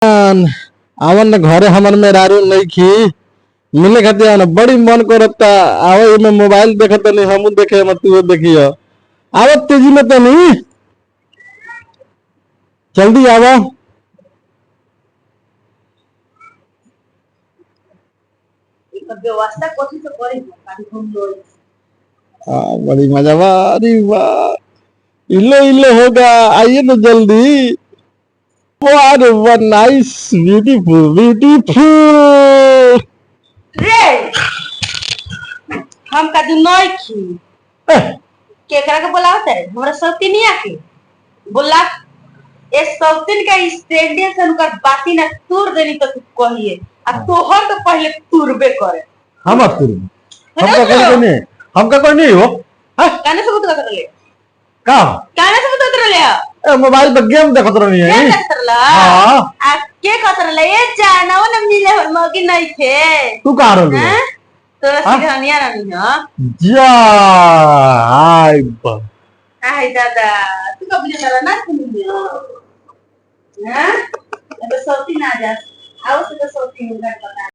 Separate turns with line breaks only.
आवन न घरे हमर मेहरारू नहीं खी मिले खातिर आवन बड़ी मन करता आवे में मोबाइल देखत नहीं हमू देखे मत तू देखियो आवत तेजी में तो नहीं जल्दी आवा
व्यवस्था कोठी से करी काटी घूम लो
बड़ी मजा अरे वाह इल्लो इल्लो होगा आइए ना जल्दी वाह वाह नाइस ब्यूटीफुल ब्यूटीफुल
रे हम का दिन नहीं खी केकरा के बुलावत है हमरा सौती नहीं आके बोला ए सौतीन का स्टैंडियम से उनका बाती ना तूर देनी तो तू कहिए आ तोहर तो पहले तूरबे करे
हम आप तुम हमका कोई नहीं हो
काने से उतर ले
का
काने से उतर ले
मोबाइल पे गेम देखत रहनी है
क्या कर ला
हां
आ के खतर ले ए जाना वो न मिले हो मगी नहीं थे
तू का रहल
हैं तोरा सिरहनिया नहीं हो
जा हाय
हाय दादा तू कब ले चला ना तुम हैं अब सौती ना जा आओ से तो सौती उनका पता